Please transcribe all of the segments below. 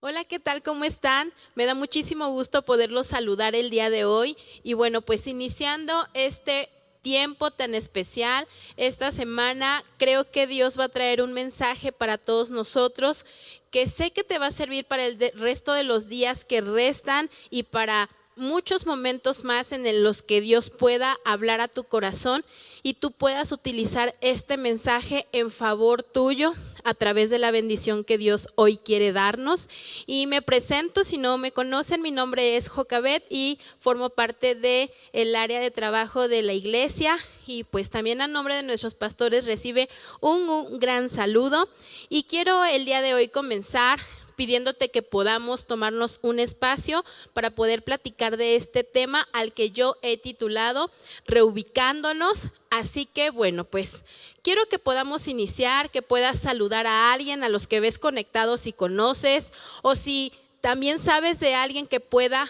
Hola, ¿qué tal? ¿Cómo están? Me da muchísimo gusto poderlos saludar el día de hoy. Y bueno, pues iniciando este tiempo tan especial, esta semana, creo que Dios va a traer un mensaje para todos nosotros que sé que te va a servir para el resto de los días que restan y para muchos momentos más en los que Dios pueda hablar a tu corazón y tú puedas utilizar este mensaje en favor tuyo a través de la bendición que Dios hoy quiere darnos. Y me presento, si no me conocen, mi nombre es Jocabet y formo parte del área de trabajo de la iglesia, y pues también a nombre de nuestros pastores recibe un gran saludo. Y quiero el día de hoy comenzar pidiéndote que podamos tomarnos un espacio para poder platicar de este tema al que yo he titulado Reubicándonos. Así que bueno, pues quiero que podamos iniciar, que puedas saludar a alguien, a los que ves conectados si conoces, o si también sabes de alguien que pueda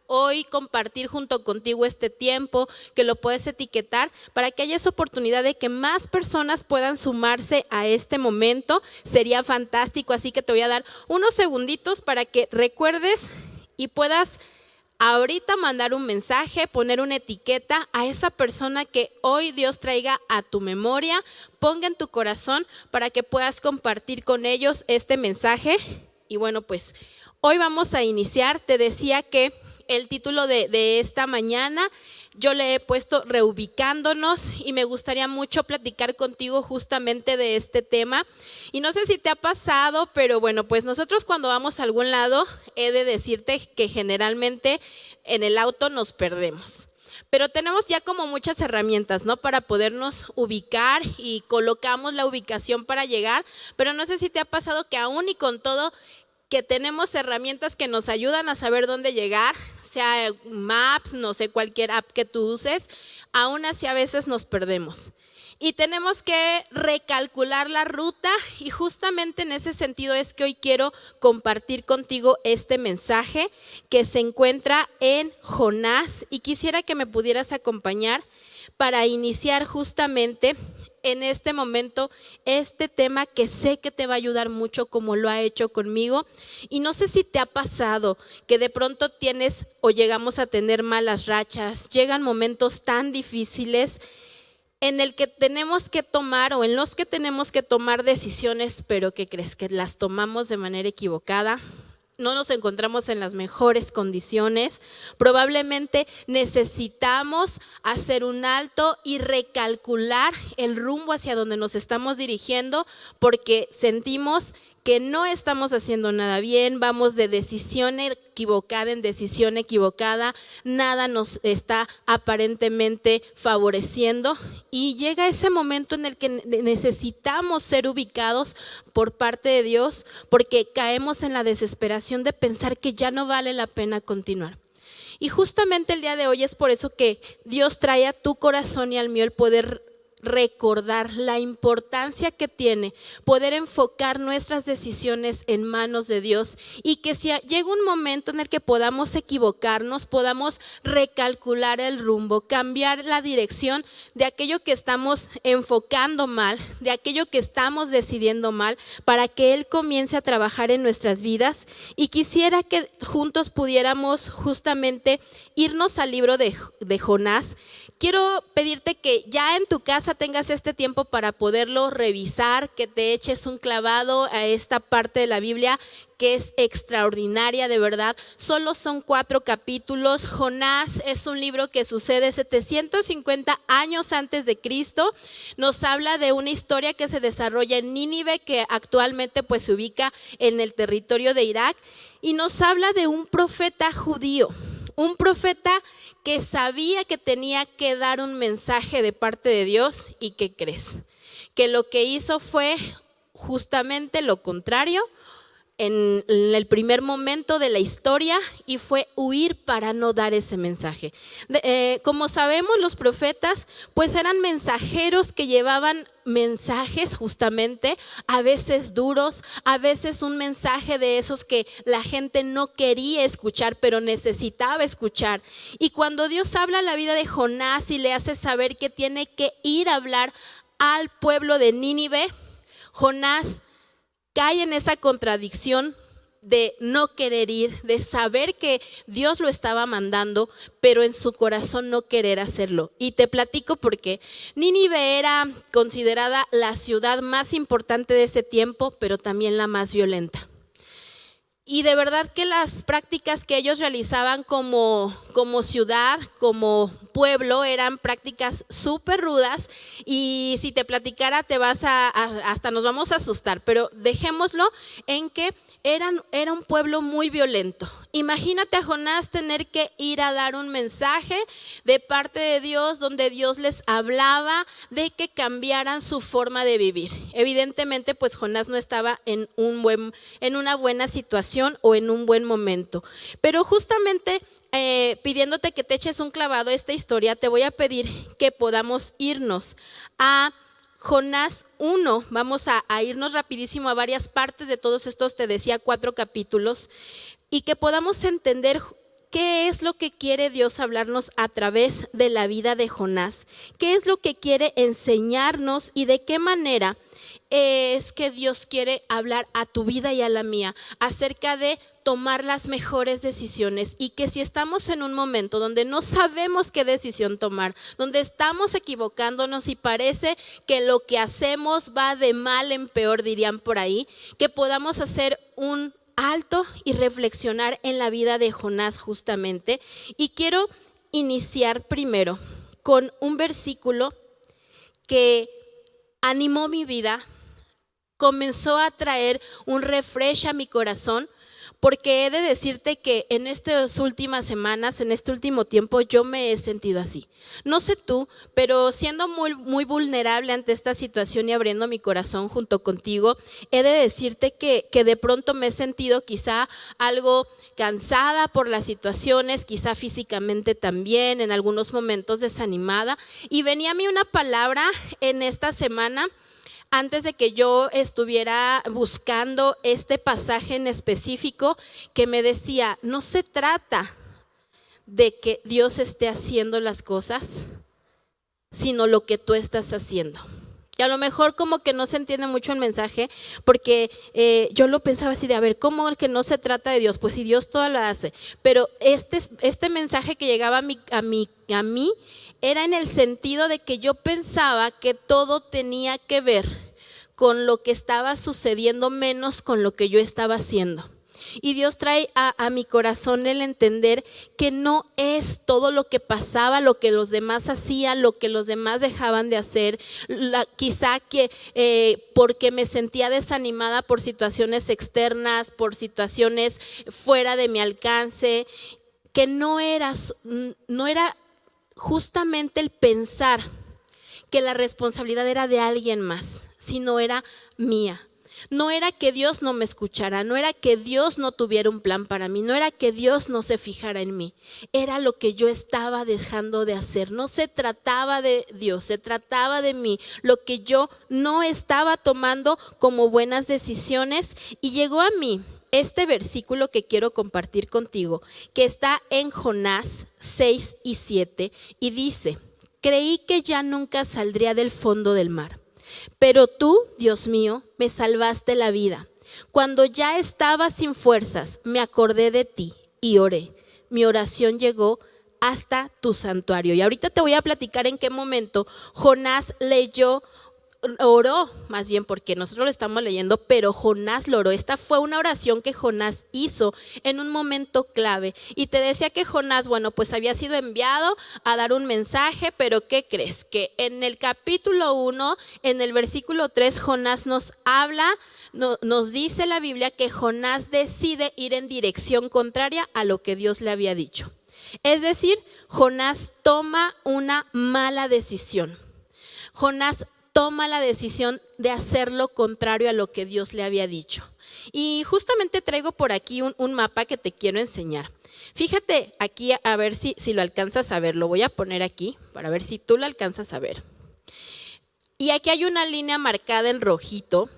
hoy compartir junto contigo este tiempo, que lo puedes etiquetar para que haya esa oportunidad de que más personas puedan sumarse a este momento. Sería fantástico, así que te voy a dar unos segunditos para que recuerdes y puedas ahorita mandar un mensaje, poner una etiqueta a esa persona que hoy Dios traiga a tu memoria, ponga en tu corazón para que puedas compartir con ellos este mensaje. Y bueno, pues hoy vamos a iniciar. Te decía que el título de esta mañana yo le he puesto Reubicándonos, y me gustaría mucho platicar contigo justamente de este tema. Y no sé si te ha pasado, pero bueno, pues nosotros cuando vamos a algún lado, he de decirte que generalmente en el auto nos perdemos. Pero tenemos ya como muchas herramientas, ¿no? Para podernos ubicar, y colocamos la ubicación para llegar. Pero no sé si te ha pasado que aún y con todo que tenemos herramientas que nos ayudan a saber dónde llegar, sea Maps, no sé, cualquier app que tú uses, aún así a veces nos perdemos. Y tenemos que recalcular la ruta, y justamente en ese sentido es que hoy quiero compartir contigo este mensaje que se encuentra en Jonás, y quisiera que me pudieras acompañar para iniciar justamente en este momento este tema que sé que te va a ayudar mucho como lo ha hecho conmigo. Y no sé si te ha pasado que de pronto tienes o llegamos a tener malas rachas, llegan momentos tan difíciles en el que tenemos que tomar o en los que tenemos que tomar decisiones, pero que crees que las tomamos de manera equivocada. No nos encontramos en las mejores condiciones, probablemente necesitamos hacer un alto y recalcular el rumbo hacia donde nos estamos dirigiendo, porque sentimos que no estamos haciendo nada bien, vamos de decisión equivocada en decisión equivocada, nada nos está aparentemente favoreciendo, y llega ese momento en el que necesitamos ser ubicados por parte de Dios, porque caemos en la desesperación de pensar que ya no vale la pena continuar. Y justamente el día de hoy es por eso que Dios trae a tu corazón y al mío el poder recordar la importancia que tiene poder enfocar nuestras decisiones en manos de Dios, y que si llega un momento en el que podamos equivocarnos, podamos recalcular el rumbo, cambiar la dirección de aquello que estamos enfocando mal, de aquello que estamos decidiendo mal, para que Él comience a trabajar en nuestras vidas. Y quisiera que juntos pudiéramos justamente irnos al libro de Jonás. Quiero pedirte que ya en tu casa tengas este tiempo para poderlo revisar, que te eches un clavado a esta parte de la Biblia que es extraordinaria, de verdad. Solo son 4 capítulos. Jonás es un libro que sucede 750 años antes de Cristo. Nos habla de una historia que se desarrolla en Nínive, que actualmente pues se ubica en el territorio de Irak, y nos habla de un profeta judío. Un profeta que sabía que tenía que dar un mensaje de parte de Dios. ¿Y qué crees? Que lo que hizo fue justamente lo contrario en el primer momento de la historia, y fue huir para no dar ese mensaje. Como sabemos, los profetas pues eran mensajeros que llevaban mensajes justamente, a veces duros, a veces un mensaje de esos que la gente no quería escuchar, pero necesitaba escuchar. Y cuando Dios habla la vida de Jonás y le hace saber que tiene que ir a hablar al pueblo de Nínive, Jonás cae en esa contradicción de no querer ir, de saber que Dios lo estaba mandando, pero en su corazón no querer hacerlo. Y te platico por qué. Nínive era considerada la ciudad más importante de ese tiempo, pero también la más violenta. Y de verdad que las prácticas que ellos realizaban como ciudad, como pueblo, eran prácticas súper rudas. Y si te platicara hasta nos vamos a asustar, pero dejémoslo en que era un pueblo muy violento. Imagínate a Jonás tener que ir a dar un mensaje de parte de Dios, donde Dios les hablaba de que cambiaran su forma de vivir. Evidentemente, pues Jonás no estaba en una buena situación o en un buen momento. Pero justamente pidiéndote que te eches un clavado a esta historia, te voy a pedir que podamos irnos a Jonás 1. Vamos a irnos rapidísimo a varias partes de todos estos, te decía, 4 capítulos, y que podamos entender qué es lo que quiere Dios hablarnos a través de la vida de Jonás, qué es lo que quiere enseñarnos y de qué manera es que Dios quiere hablar a tu vida y a la mía acerca de tomar las mejores decisiones, y que si estamos en un momento donde no sabemos qué decisión tomar, donde estamos equivocándonos y parece que lo que hacemos va de mal en peor, dirían por ahí, que podamos hacer un alto y reflexionar en la vida de Jonás justamente. Y quiero iniciar primero con un versículo que animó mi vida, comenzó a traer un refresh a mi corazón, porque he de decirte que en estas últimas semanas, en este último tiempo, yo me he sentido así. No sé tú, pero siendo muy, muy vulnerable ante esta situación y abriendo mi corazón junto contigo, he de decirte que de pronto me he sentido quizá algo cansada por las situaciones, quizá físicamente también, en algunos momentos desanimada. Y venía a mí una palabra en esta semana, antes de que yo estuviera buscando este pasaje en específico, que me decía: no se trata de que Dios esté haciendo las cosas, sino lo que tú estás haciendo. Y a lo mejor como que no se entiende mucho el mensaje, porque yo lo pensaba así de, a ver, ¿cómo que no se trata de Dios? Pues si Dios todo lo hace. Pero este mensaje que llegaba a mí era en el sentido de que yo pensaba que todo tenía que ver con lo que estaba sucediendo, menos con lo que yo estaba haciendo. Y Dios trae a mi corazón el entender que no es todo lo que pasaba, lo que los demás hacían, lo que los demás dejaban de hacer, quizá que porque me sentía desanimada por situaciones externas, por situaciones fuera de mi alcance, que no era justamente el pensar que la responsabilidad era de alguien más, sino era mía. No era que Dios no me escuchara, no era que Dios no tuviera un plan para mí, no era que Dios no se fijara en mí, era lo que yo estaba dejando de hacer. No se trataba de Dios, se trataba de mí, lo que yo no estaba tomando como buenas decisiones. Y llegó a mí este versículo que quiero compartir contigo, que está en Jonás 6 y 7, y dice: creí que ya nunca saldría del fondo del mar, pero tú, Dios mío, me salvaste la vida. Cuando ya estaba sin fuerzas, me acordé de ti y oré. Mi oración llegó hasta tu santuario. Y ahorita te voy a platicar en qué momento Jonás oró, más bien, porque nosotros lo estamos leyendo, pero Jonás lo oró. Esta fue una oración que Jonás hizo en un momento clave. Y te decía que Jonás, bueno, pues había sido enviado a dar un mensaje, pero ¿qué crees? Que en el capítulo 1, en el versículo 3, Jonás nos habla, nos dice la Biblia que Jonás decide ir en dirección contraria a lo que Dios le había dicho. Es decir, Jonás toma una mala decisión. Jonás toma la decisión de hacer lo contrario a lo que Dios le había dicho. Y justamente traigo por aquí un mapa que te quiero enseñar. Fíjate aquí, a ver si lo alcanzas a ver. Lo voy a poner aquí para ver si tú lo alcanzas a ver. Y aquí hay una línea marcada en rojito,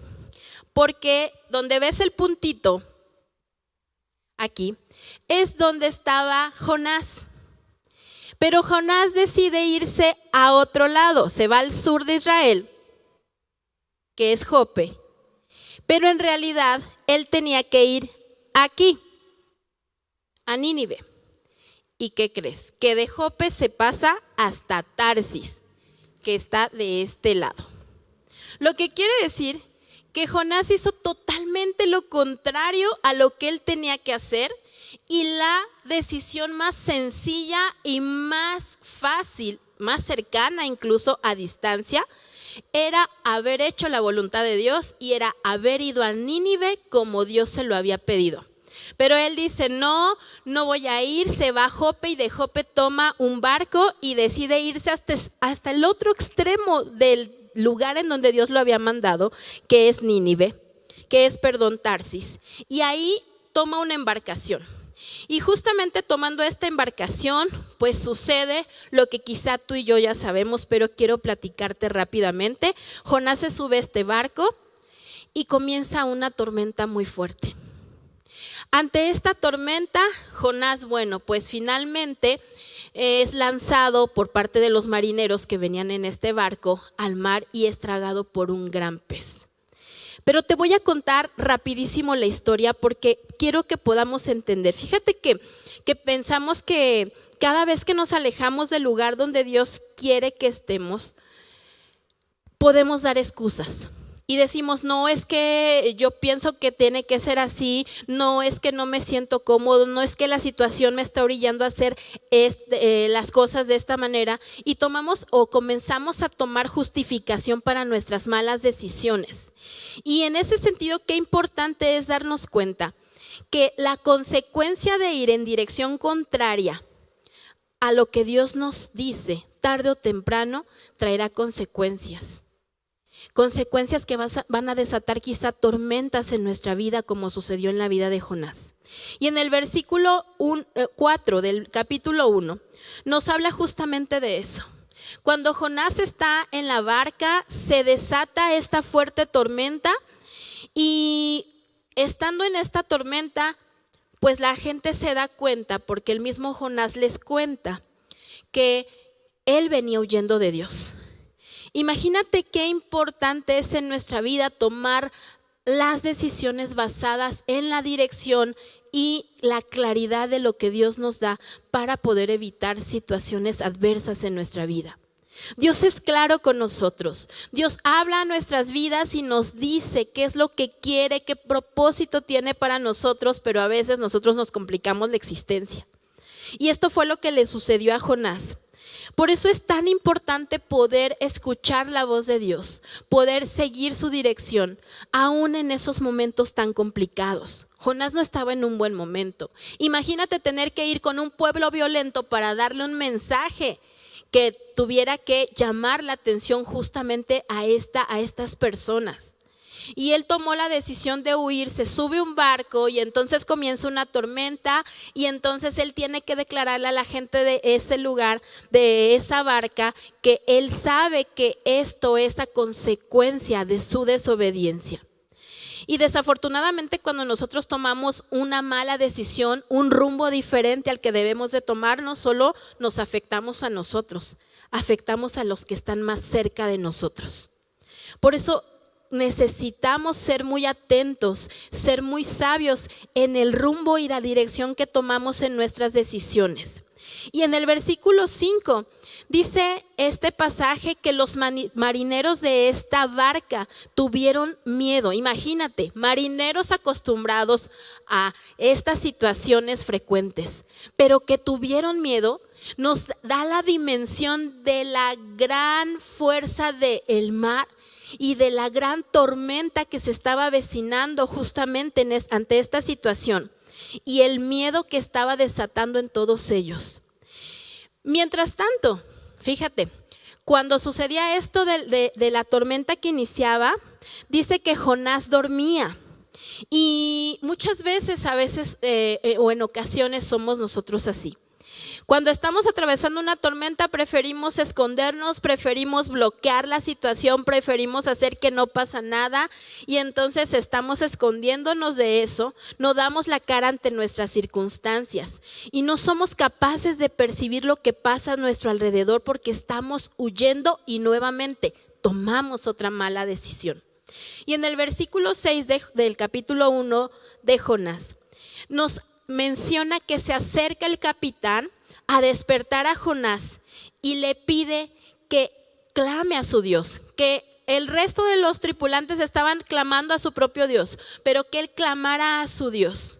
porque donde ves el puntito, aquí, es donde estaba Jonás. Pero Jonás decide irse a otro lado, se va al sur de Israel, que es Jope, pero en realidad él tenía que ir aquí, a Nínive. ¿Y qué crees? Que de Jope se pasa hasta Tarsis, que está de este lado. Lo que quiere decir que Jonás hizo totalmente lo contrario a lo que él tenía que hacer, y la decisión más sencilla y más fácil, más cercana incluso a distancia, era haber hecho la voluntad de Dios y era haber ido a Nínive como Dios se lo había pedido. Pero él dice, no voy a ir, se va a Jope y de Jope toma un barco y decide irse hasta el otro extremo del lugar en donde Dios lo había mandado, que es Nínive, Tarsis. Y ahí toma una embarcación. Y justamente tomando esta embarcación, pues sucede lo que quizá tú y yo ya sabemos, pero quiero platicarte rápidamente. Jonás se sube a este barco y comienza una tormenta muy fuerte. Ante esta tormenta, Jonás, pues finalmente es lanzado por parte de los marineros que venían en este barco al mar y es tragado por un gran pez. Pero te voy a contar rapidísimo la historia porque quiero que podamos entender. Fíjate que pensamos que cada vez que nos alejamos del lugar donde Dios quiere que estemos, podemos dar excusas. Y decimos, no es que yo pienso que tiene que ser así, no es que no me siento cómodo, no es que la situación me está orillando a hacer las cosas de esta manera. Y tomamos o comenzamos a tomar justificación para nuestras malas decisiones. Y en ese sentido, qué importante es darnos cuenta que la consecuencia de ir en dirección contraria a lo que Dios nos dice, tarde o temprano, traerá consecuencias. Consecuencias que van a desatar quizá tormentas en nuestra vida, como sucedió en la vida de Jonás. Y en el versículo 4 del capítulo 1 nos habla justamente de eso. Cuando Jonás está en la barca, se desata esta fuerte tormenta y estando en esta tormenta, pues la gente se da cuenta, porque el mismo Jonás les cuenta que él venía huyendo de Dios. Imagínate qué importante es en nuestra vida tomar las decisiones basadas en la dirección y la claridad de lo que Dios nos da para poder evitar situaciones adversas en nuestra vida. Dios es claro con nosotros. Dios habla a nuestras vidas y nos dice qué es lo que quiere, qué propósito tiene para nosotros, pero a veces nosotros nos complicamos la existencia. Y esto fue lo que le sucedió a Jonás. Por eso es tan importante poder escuchar la voz de Dios, poder seguir su dirección, aún en esos momentos tan complicados. Jonás no estaba en un buen momento. Imagínate tener que ir con un pueblo violento para darle un mensaje que tuviera que llamar la atención justamente a estas personas. Y él tomó la decisión de huir, se sube a un barco y entonces comienza una tormenta y entonces él tiene que declararle a la gente de ese lugar, de esa barca, que él sabe que esto es a consecuencia de su desobediencia. Y desafortunadamente cuando nosotros tomamos una mala decisión, un rumbo diferente al que debemos de tomar, no solo nos afectamos a nosotros, afectamos a los que están más cerca de nosotros. Por eso necesitamos ser muy atentos, ser muy sabios en el rumbo y la dirección que tomamos en nuestras decisiones. Y en el versículo 5 dice este pasaje que los marineros de esta barca tuvieron miedo. Imagínate, marineros acostumbrados a estas situaciones frecuentes, pero que tuvieron miedo, nos da la dimensión de la gran fuerza del mar y de la gran tormenta que se estaba avecinando justamente ante esta situación y el miedo que estaba desatando en todos ellos. Mientras tanto, fíjate, cuando sucedía esto de la tormenta que iniciaba, dice que Jonás dormía. Y muchas veces, o en ocasiones somos nosotros así. Cuando estamos atravesando una tormenta, preferimos escondernos, preferimos bloquear la situación, preferimos hacer que no pasa nada y entonces estamos escondiéndonos de eso, no damos la cara ante nuestras circunstancias y no somos capaces de percibir lo que pasa a nuestro alrededor porque estamos huyendo y nuevamente tomamos otra mala decisión. Y en el versículo 6 del capítulo 1 de Jonás, nos menciona que se acerca el capitán a despertar a Jonás y le pide que clame a su Dios, que el resto de los tripulantes estaban clamando a su propio Dios, pero que él clamara a su Dios,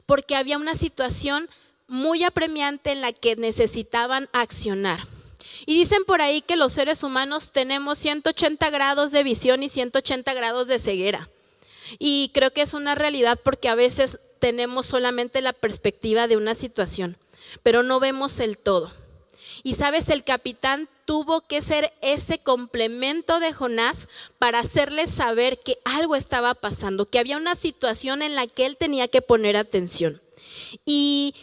porque había una situación muy apremiante en la que necesitaban accionar. Y dicen por ahí que los seres humanos tenemos 180 grados de visión y 180 grados de ceguera. Y creo que es una realidad porque a veces tenemos solamente la perspectiva de una situación, pero no vemos el todo. Y sabes, el capitán tuvo que ser ese complemento de Jonás para hacerle saber que algo estaba pasando, que había una situación en la que él tenía que poner atención. Y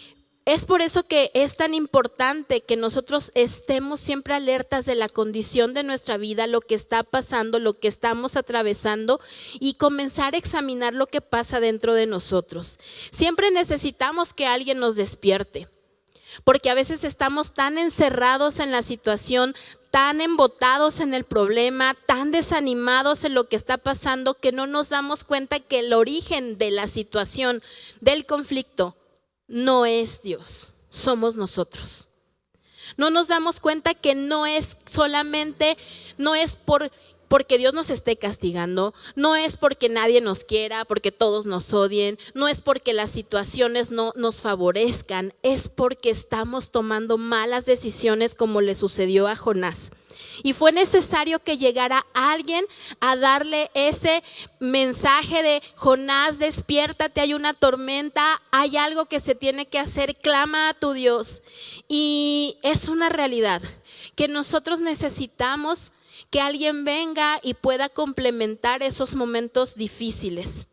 es por eso que es tan importante que nosotros estemos siempre alertas de la condición de nuestra vida, lo que está pasando, lo que estamos atravesando, y comenzar a examinar lo que pasa dentro de nosotros. Siempre necesitamos que alguien nos despierte, porque a veces estamos tan encerrados en la situación, tan embotados en el problema, tan desanimados en lo que está pasando, que no nos damos cuenta que el origen de la situación, del conflicto, no es Dios, somos nosotros. No nos damos cuenta que no es solamente, no es porque Dios nos esté castigando, no es porque nadie nos quiera, porque todos nos odien, no es porque las situaciones no nos favorezcan, es porque estamos tomando malas decisiones como le sucedió a Jonás. Y fue necesario que llegara alguien a darle ese mensaje de: Jonás, despiértate, hay una tormenta, hay algo que se tiene que hacer, clama a tu Dios. Y es una realidad que nosotros necesitamos que alguien venga y pueda complementar esos momentos difíciles.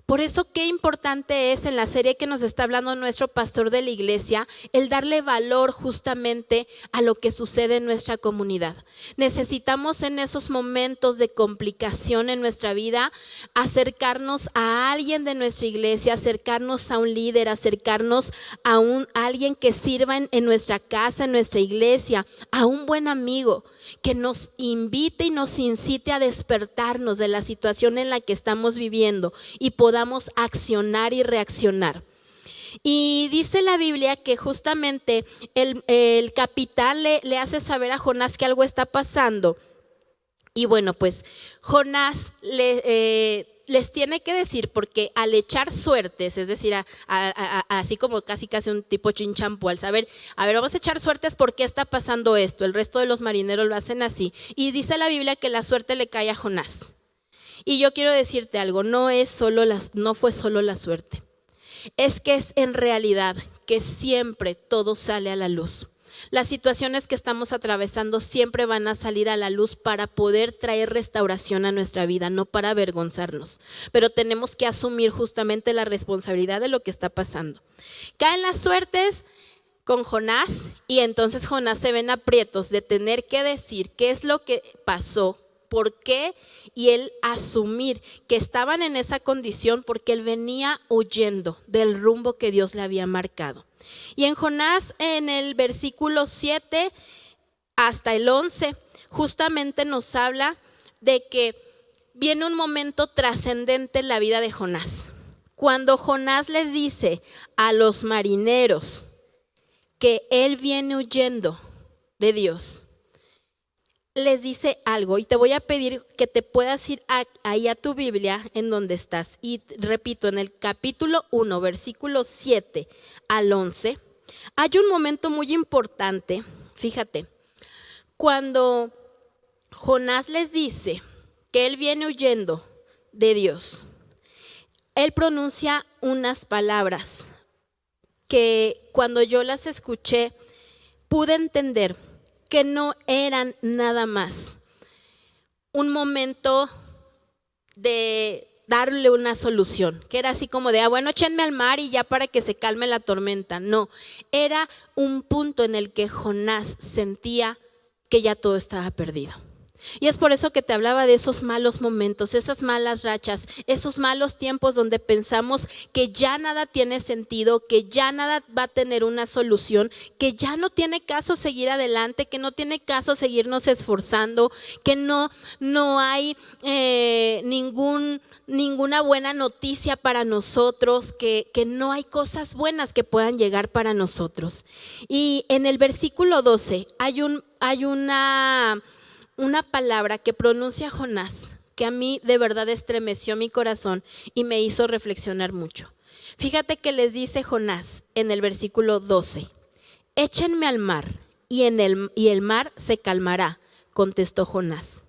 Por eso qué importante es en la serie que nos está hablando nuestro pastor de la iglesia, el darle valor justamente a lo que sucede en nuestra comunidad. Necesitamos en esos momentos de complicación en nuestra vida acercarnos a alguien de nuestra iglesia, acercarnos a un líder, acercarnos a alguien que sirva en nuestra casa, en nuestra iglesia, a un buen amigo que nos invite y nos incite a despertarnos de la situación en la que estamos viviendo y podamos accionar y reaccionar. Y dice la Biblia que justamente el capitán le hace saber a Jonás que algo está pasando. Y bueno, pues Jonás les tiene que decir, porque al echar suertes, es decir, así como casi un tipo chinchampú, al saber, a ver, vamos a echar suertes, ¿por qué está pasando esto? El resto de los marineros lo hacen así. Y dice la Biblia que la suerte le cae a Jonás. Y yo quiero decirte algo, no fue solo la suerte. Es que es en realidad que siempre todo sale a la luz. Las situaciones que estamos atravesando siempre van a salir a la luz para poder traer restauración a nuestra vida, no para avergonzarnos. Pero tenemos que asumir justamente la responsabilidad de lo que está pasando. Caen las suertes con Jonás y entonces Jonás se ven aprietos de tener que decir qué es lo que pasó, por qué, y él asumir que estaban en esa condición porque él venía huyendo del rumbo que Dios le había marcado. Y en Jonás, en el versículo 7 hasta el 11, justamente nos habla de que viene un momento trascendente en la vida de Jonás. Cuando Jonás les dice a los marineros que él viene huyendo de Dios, les dice algo, y te voy a pedir que te puedas ir ahí a tu Biblia en donde estás. Y repito, en el capítulo 1, versículo 7 al 11, hay un momento muy importante. Fíjate, cuando Jonás les dice que él viene huyendo de Dios, él pronuncia unas palabras que cuando yo las escuché pude entender que no eran nada más un momento de darle una solución, que era así como de, bueno, échenme al mar y ya para que se calme la tormenta. No, era un punto en el que Jonás sentía que ya todo estaba perdido. Y es por eso que te hablaba de esos malos momentos, esas malas rachas, esos malos tiempos donde pensamos que ya nada tiene sentido, que ya nada va a tener una solución, que ya no tiene caso seguir adelante, que no tiene caso seguirnos esforzando, que no hay ninguna buena noticia para nosotros, que no hay cosas buenas que puedan llegar para nosotros. Y en el versículo 12 hay una palabra que pronuncia Jonás, que a mí de verdad estremeció mi corazón y me hizo reflexionar mucho. Fíjate que les dice Jonás en el versículo 12: échenme al mar y el mar se calmará, contestó Jonás.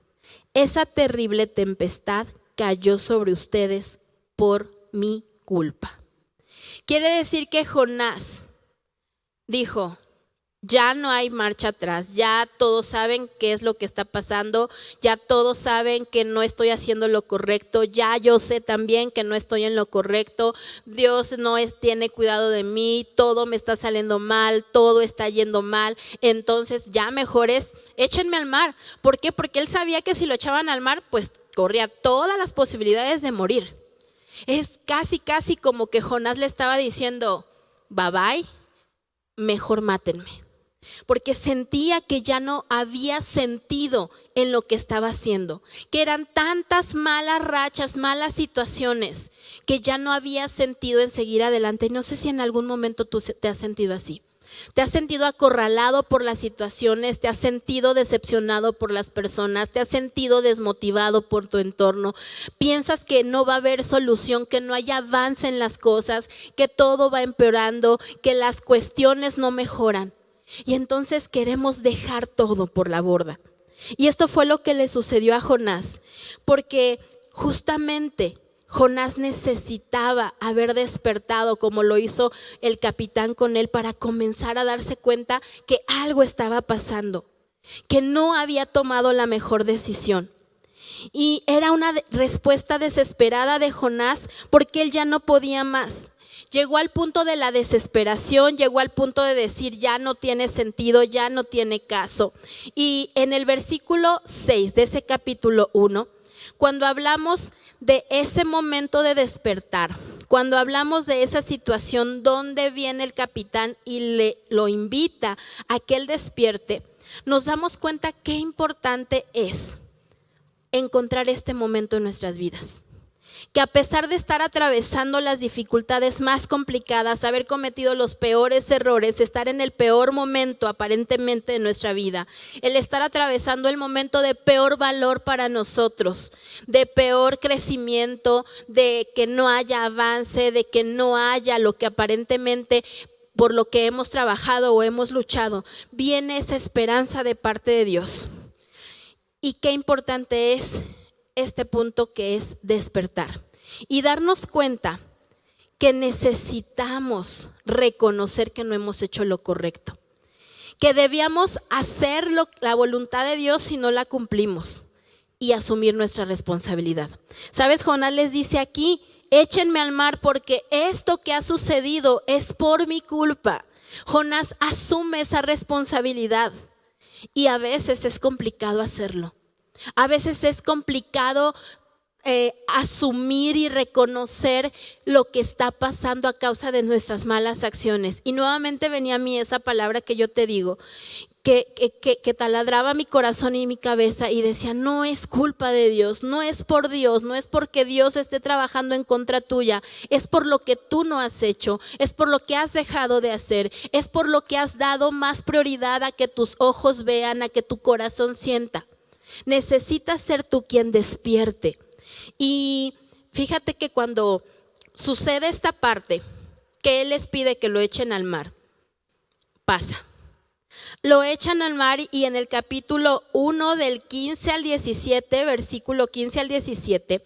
Esa terrible tempestad cayó sobre ustedes por mi culpa. Quiere decir que Jonás dijo: ya no hay marcha atrás, ya todos saben qué es lo que está pasando, ya todos saben que no estoy haciendo lo correcto, ya yo sé también que no estoy en lo correcto, Dios tiene cuidado de mí, todo me está saliendo mal, todo está yendo mal, entonces ya mejor es échenme al mar. ¿Por qué? Porque él sabía que si lo echaban al mar, pues corría todas las posibilidades de morir. Es casi como que Jonás le estaba diciendo: bye bye, mejor mátenme. Porque sentía que ya no había sentido en lo que estaba haciendo, que eran tantas malas rachas, malas situaciones, que ya no había sentido en seguir adelante. No sé si en algún momento tú te has sentido así. Te has sentido acorralado por las situaciones, te has sentido decepcionado por las personas, te has sentido desmotivado por tu entorno. Piensas que no va a haber solución, que no hay avance en las cosas, que todo va empeorando, que las cuestiones no mejoran. Y entonces queremos dejar todo por la borda. Y esto fue lo que le sucedió a Jonás, porque justamente Jonás necesitaba haber despertado, como lo hizo el capitán con él, para comenzar a darse cuenta que algo estaba pasando, que no había tomado la mejor decisión. Y era una respuesta desesperada de Jonás, porque él ya no podía más. Llegó al punto de la desesperación, llegó al punto de decir: ya no tiene sentido, ya no tiene caso. Y en el versículo 6 de ese capítulo 1, cuando hablamos de ese momento de despertar, cuando hablamos de esa situación donde viene el capitán y lo invita a que él despierte, nos damos cuenta qué importante es encontrar este momento en nuestras vidas. Que a pesar de estar atravesando las dificultades más complicadas, haber cometido los peores errores, estar en el peor momento aparentemente de nuestra vida, el estar atravesando el momento de peor valor para nosotros, de peor crecimiento, de que no haya avance, de que no haya lo que aparentemente por lo que hemos trabajado o hemos luchado, viene esa esperanza de parte de Dios. Y qué importante es este punto, que es despertar y darnos cuenta que necesitamos reconocer que no hemos hecho lo correcto, que debíamos hacer la voluntad de Dios si no la cumplimos, y asumir nuestra responsabilidad. ¿Sabes? Jonás les dice aquí: échenme al mar porque esto que ha sucedido es por mi culpa. Jonás asume esa responsabilidad, y a veces es complicado hacerlo. A veces es complicado asumir y reconocer lo que está pasando a causa de nuestras malas acciones. Y nuevamente venía a mí esa palabra que yo te digo, que taladraba mi corazón y mi cabeza, y decía: no es culpa de Dios, no es por Dios, no es porque Dios esté trabajando en contra tuya, es por lo que tú no has hecho, es por lo que has dejado de hacer, es por lo que has dado más prioridad a que tus ojos vean, a que tu corazón sienta. Necesitas ser tú quien despierte. Y fíjate que cuando sucede esta parte, que Él les pide que lo echen al mar, pasa. Lo echan al mar, y en el capítulo 1 del 15 al 17, versículo 15 al 17,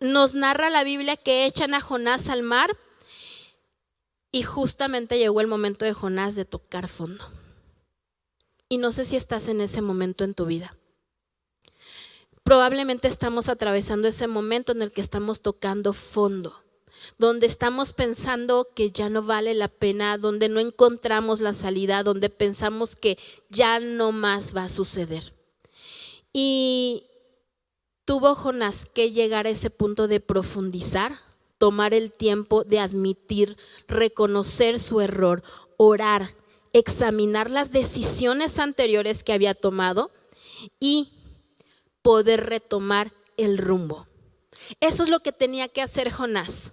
nos narra la Biblia que echan a Jonás al mar, y justamente llegó el momento de Jonás de tocar fondo. Y no sé si estás en ese momento en tu vida. Probablemente estamos atravesando ese momento en el que estamos tocando fondo, donde estamos pensando que ya no vale la pena, donde no encontramos la salida, donde pensamos que ya no más va a suceder. Y tuvo Jonás que llegar a ese punto de profundizar, tomar el tiempo de admitir, reconocer su error, orar, examinar las decisiones anteriores que había tomado y poder retomar el rumbo. Eso es lo que tenía que hacer Jonás.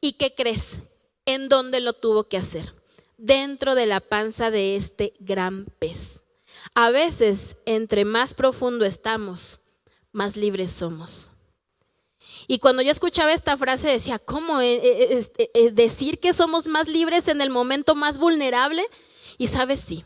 ¿Y qué crees? ¿En dónde lo tuvo que hacer? Dentro de la panza de este gran pez. A veces, entre más profundo estamos, más libres somos. Y cuando yo escuchaba esta frase decía, ¿cómo decir que somos más libres en el momento más vulnerable? Y sabes, sí.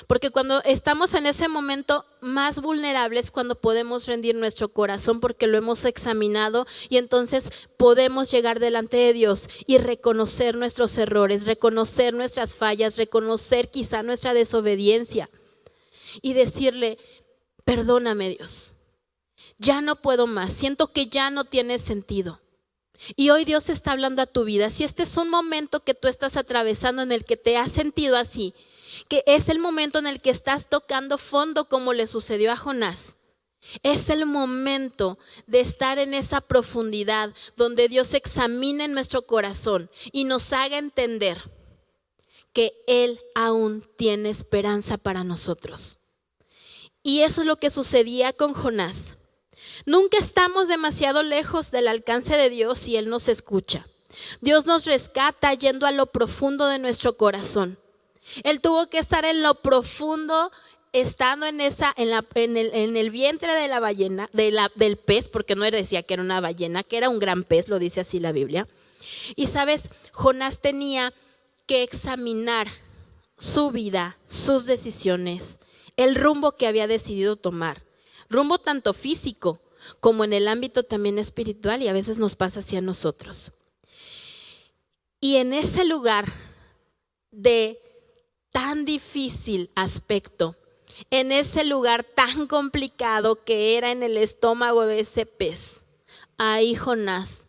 Porque cuando estamos en ese momento más vulnerable es cuando podemos rendir nuestro corazón, porque lo hemos examinado y entonces podemos llegar delante de Dios y reconocer nuestros errores, reconocer nuestras fallas, reconocer quizá nuestra desobediencia y decirle, perdóname Dios, ya no puedo más, siento que ya no tiene sentido. Y hoy Dios está hablando a tu vida. Si este es un momento que tú estás atravesando en el que te has sentido así, que es el momento en el que estás tocando fondo como le sucedió a Jonás, es el momento de estar en esa profundidad donde Dios examine nuestro corazón y nos haga entender que Él aún tiene esperanza para nosotros. Y eso es lo que sucedía con Jonás. Nunca estamos demasiado lejos del alcance de Dios y Él nos escucha. Dios nos rescata yendo a lo profundo de nuestro corazón. Él tuvo que estar en lo profundo, estando en el vientre de la ballena, del pez, porque no decía que era una ballena, que era un gran pez, lo dice así la Biblia. Y sabes, Jonás tenía que examinar su vida, sus decisiones, el rumbo que había decidido tomar, rumbo tanto físico como en el ámbito también espiritual, y a veces nos pasa así a nosotros. Y en ese lugar de tan difícil aspecto, en ese lugar tan complicado que era en el estómago de ese pez, ahí Jonás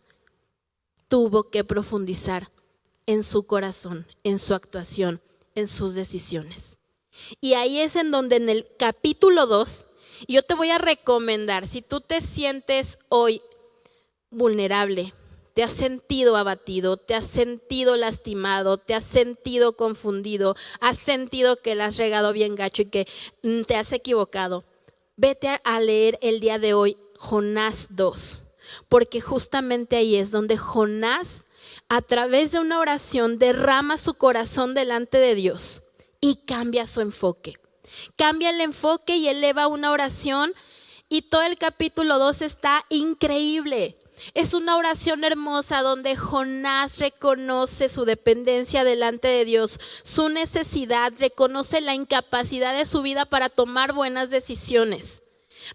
tuvo que profundizar en su corazón, en su actuación, en sus decisiones. Y ahí es en donde en el capítulo 2, yo te voy a recomendar, si tú te sientes hoy vulnerable, te has sentido abatido, te has sentido lastimado, te has sentido confundido, has sentido que la has regado bien gacho y que te has equivocado, vete a leer el día de hoy Jonás 2, porque justamente ahí es donde Jonás, a través de una oración, derrama su corazón delante de Dios y cambia su enfoque. Cambia el enfoque y eleva una oración, y todo el capítulo 2 está increíble. Es una oración hermosa donde Jonás reconoce su dependencia delante de Dios, su necesidad, reconoce la incapacidad de su vida para tomar buenas decisiones,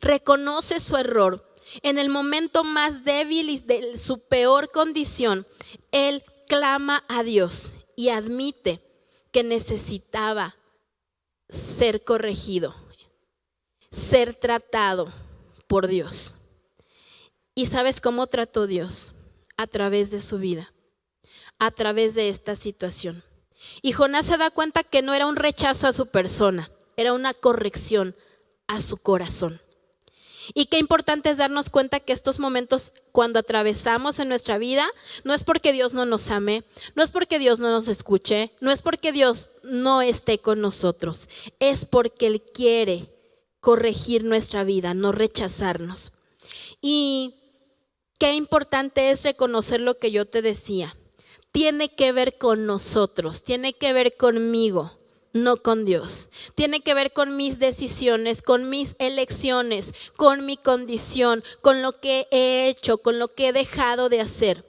reconoce su error. En el momento más débil y de su peor condición, él clama a Dios y admite que necesitaba ser corregido, ser tratado por Dios. ¿Y sabes cómo trató Dios? A través de su vida, a través de esta situación. Y Jonás se da cuenta que no era un rechazo a su persona, era una corrección a su corazón. Y qué importante es darnos cuenta que estos momentos, cuando atravesamos en nuestra vida, no es porque Dios no nos ame, no es porque Dios no nos escuche, no es porque Dios no esté con nosotros, es porque Él quiere corregir nuestra vida, no rechazarnos. Y qué importante es reconocer lo que yo te decía. Tiene que ver con nosotros, tiene que ver conmigo, no con Dios. Tiene que ver con mis decisiones, con mis elecciones, con mi condición, con lo que he hecho, con lo que he dejado de hacer.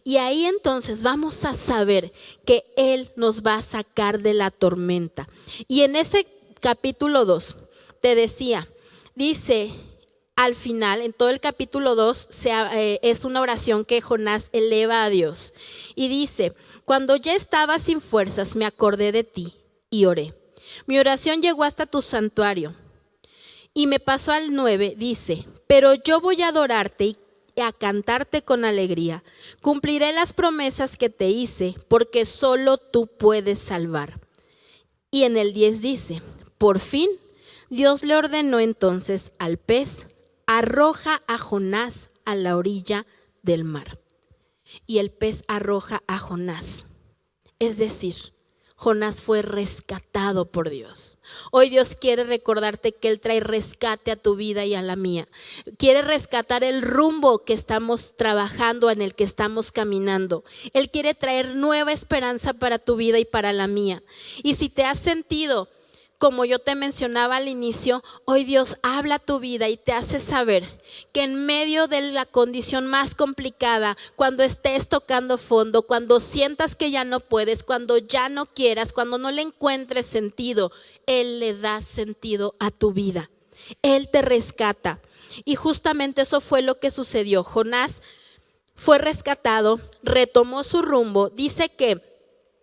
Y ahí entonces vamos a saber que Él nos va a sacar de la tormenta. Y en ese capítulo 2 te decía, dice al final, en todo el capítulo 2 es una oración que Jonás eleva a Dios. Y dice, cuando ya estaba sin fuerzas me acordé de ti y oré. Mi oración llegó hasta tu santuario. Y me pasó al 9, dice, pero yo voy a adorarte y a cantarte con alegría. Cumpliré las promesas que te hice, porque solo tú puedes salvar. Y en el 10 dice, por fin Dios le ordenó entonces al pez, arroja a Jonás a la orilla del mar. Y el pez arroja a Jonás. Es decir, Jonás fue rescatado por Dios. Hoy Dios quiere recordarte que Él trae rescate a tu vida y a la mía. Quiere rescatar el rumbo que estamos trabajando, en el que estamos caminando. Él quiere traer nueva esperanza para tu vida y para la mía. Y si te has sentido, como yo te mencionaba al inicio, hoy Dios habla a tu vida y te hace saber que en medio de la condición más complicada, cuando estés tocando fondo, cuando sientas que ya no puedes, cuando ya no quieras, cuando no le encuentres sentido, Él le da sentido a tu vida. Él te rescata. Y justamente eso fue lo que sucedió. Jonás fue rescatado, retomó su rumbo. Dice que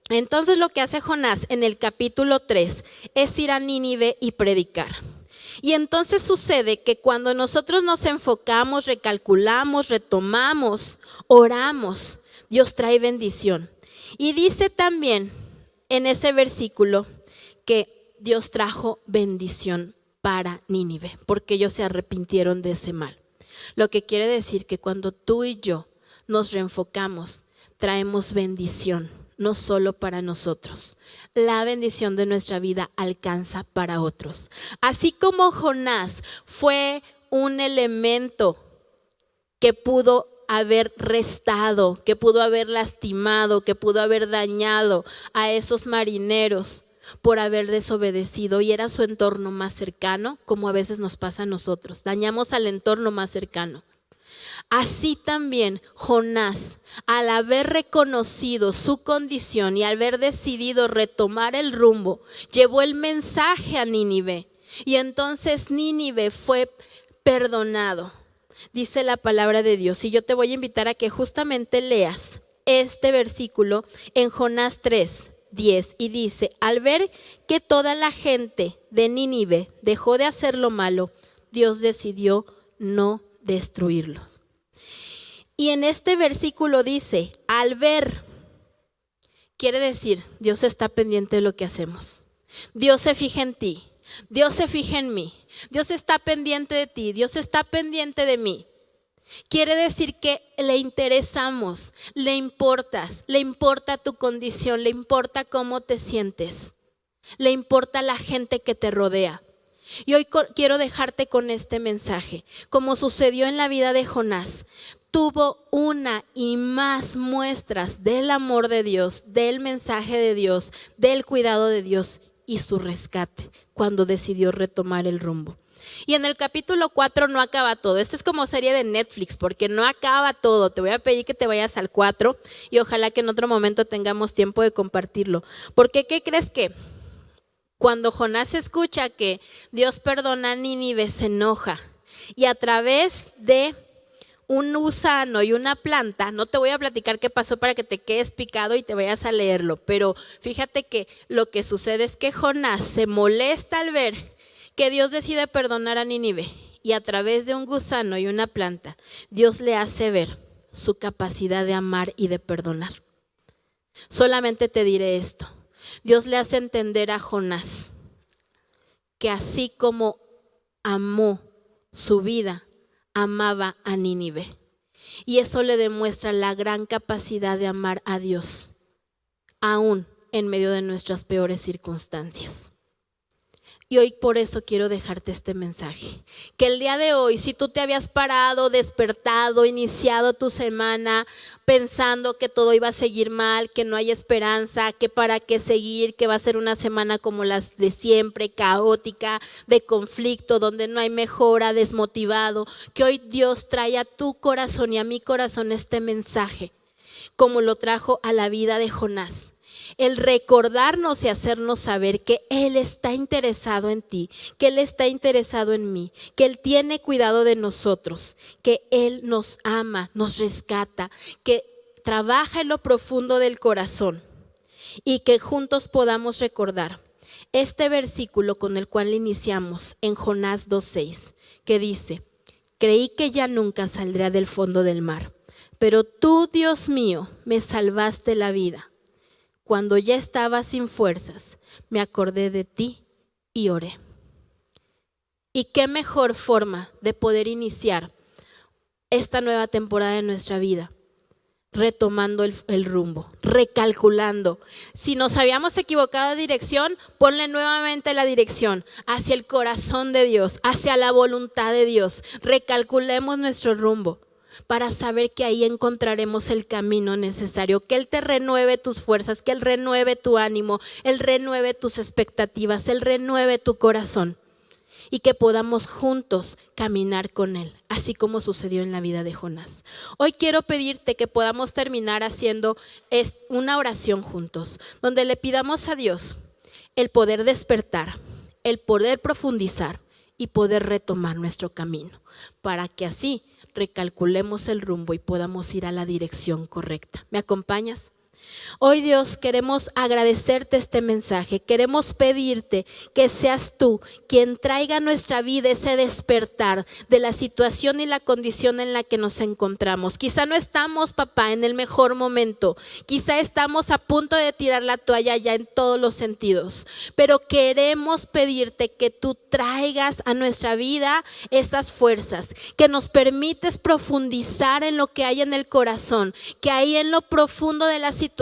entonces lo que hace Jonás en el capítulo 3 es ir a Nínive y predicar. Y entonces sucede que cuando nosotros nos enfocamos, recalculamos, retomamos, oramos, Dios trae bendición. Y dice también en ese versículo que Dios trajo bendición para Nínive, porque ellos se arrepintieron de ese mal. Lo que quiere decir que cuando tú y yo nos reenfocamos, traemos bendición. No solo para nosotros, la bendición de nuestra vida alcanza para otros. Así como Jonás fue un elemento que pudo haber restado, que pudo haber lastimado, que pudo haber dañado a esos marineros por haber desobedecido y era su entorno más cercano, como a veces nos pasa a nosotros, dañamos al entorno más cercano. Así también Jonás, al haber reconocido su condición y al haber decidido retomar el rumbo, llevó el mensaje a Nínive y entonces Nínive fue perdonado. Dice la palabra de Dios y yo te voy a invitar a que justamente leas este versículo en Jonás 3:10 y dice: al ver que toda la gente de Nínive dejó de hacer lo malo, Dios decidió no destruirlos. Y en este versículo dice, al ver, quiere decir, Dios está pendiente de lo que hacemos. Dios se fija en ti, Dios se fija en mí, Dios está pendiente de ti, Dios está pendiente de mí. Quiere decir que le interesamos, le importas, le importa tu condición, le importa cómo te sientes, le importa la gente que te rodea. Y hoy quiero dejarte con este mensaje. Como sucedió en la vida de Jonás, tuvo una y más muestras del amor de Dios, del mensaje de Dios, del cuidado de Dios y su rescate cuando decidió retomar el rumbo. Y en el capítulo 4 no acaba todo. Esto es como serie de Netflix porque no acaba todo. Te voy a pedir que te vayas al 4 y ojalá que en otro momento tengamos tiempo de compartirlo. Porque ¿qué crees que? Cuando Jonás escucha que Dios perdona a Nínive, se enoja y a través de un gusano y una planta, no te voy a platicar qué pasó para que te quedes picado y te vayas a leerlo, pero fíjate que lo que sucede es que Jonás se molesta al ver que Dios decide perdonar a Nínive y a través de un gusano y una planta, Dios le hace ver su capacidad de amar y de perdonar. Solamente te diré esto. Dios le hace entender a Jonás que así como amó su vida, amaba a Nínive. Y eso le demuestra la gran capacidad de amar a Dios, aún en medio de nuestras peores circunstancias. Y hoy por eso quiero dejarte este mensaje, que el día de hoy, si tú te habías parado, despertado, iniciado tu semana pensando que todo iba a seguir mal, que no hay esperanza, que para qué seguir, que va a ser una semana como las de siempre, caótica, de conflicto, donde no hay mejora, desmotivado, que hoy Dios trae a tu corazón y a mi corazón este mensaje, como lo trajo a la vida de Jonás. El recordarnos y hacernos saber que Él está interesado en ti, que Él está interesado en mí, que Él tiene cuidado de nosotros, que Él nos ama, nos rescata, que trabaja en lo profundo del corazón y que juntos podamos recordar este versículo con el cual iniciamos en Jonás 2:6, que dice: creí que ya nunca saldría del fondo del mar, pero tú, Dios mío, me salvaste la vida. Cuando ya estaba sin fuerzas, me acordé de ti y oré. Y qué mejor forma de poder iniciar esta nueva temporada de nuestra vida, retomando el rumbo, recalculando. Si nos habíamos equivocado de dirección, ponle nuevamente la dirección hacia el corazón de Dios, hacia la voluntad de Dios. Recalculemos nuestro rumbo para saber que ahí encontraremos el camino necesario, que Él te renueve tus fuerzas, que Él renueve tu ánimo, Él renueve tus expectativas, Él renueve tu corazón. Y que podamos juntos caminar con Él, así como sucedió en la vida de Jonás. Hoy quiero pedirte que podamos terminar haciendo una oración juntos, donde le pidamos a Dios el poder despertar, el poder profundizar y poder retomar nuestro camino, para que así recalculemos el rumbo y podamos ir a la dirección correcta. ¿Me acompañas? Hoy, Dios, queremos agradecerte este mensaje, queremos pedirte que seas tú quien traiga a nuestra vida ese despertar de la situación y la condición en la que nos encontramos. Quizá no estamos, papá, en el mejor momento, quizá estamos a punto de tirar la toalla ya en todos los sentidos, pero queremos pedirte que tú traigas a nuestra vida esas fuerzas, que nos permites profundizar en lo que hay en el corazón, que ahí en lo profundo de la situación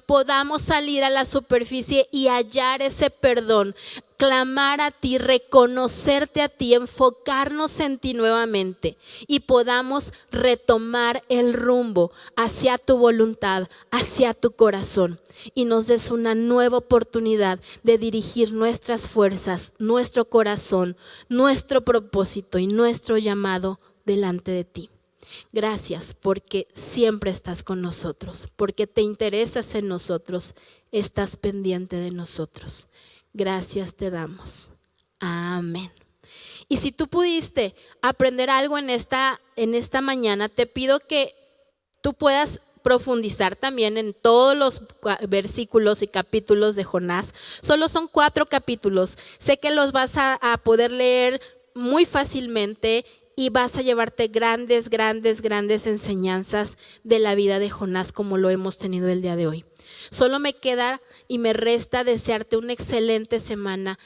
podamos salir a la superficie y hallar ese perdón, clamar a ti, reconocerte a ti, enfocarnos en ti nuevamente y podamos retomar el rumbo hacia tu voluntad, hacia tu corazón, y nos des una nueva oportunidad de dirigir nuestras fuerzas, nuestro corazón, nuestro propósito y nuestro llamado delante de ti. Gracias porque siempre estás con nosotros, porque te interesas en nosotros, estás pendiente de nosotros. Gracias te damos. Amén. Y si tú pudiste aprender algo en esta mañana, te pido que tú puedas profundizar también en todos los versículos y capítulos de Jonás. Solo son 4 capítulos. Sé que los vas a poder leer muy fácilmente y vas a llevarte grandes enseñanzas de la vida de Jonás, como lo hemos tenido el día de hoy. Solo me queda y me resta desearte una excelente semana,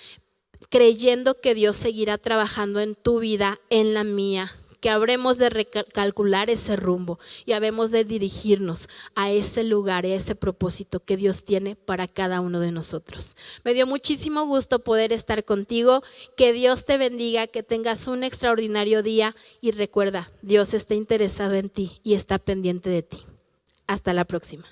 creyendo que Dios seguirá trabajando en tu vida, en la mía, que habremos de recalcular ese rumbo y habremos de dirigirnos a ese lugar, a ese propósito que Dios tiene para cada uno de nosotros. Me dio muchísimo gusto poder estar contigo, que Dios te bendiga, que tengas un extraordinario día y recuerda, Dios está interesado en ti y está pendiente de ti. Hasta la próxima.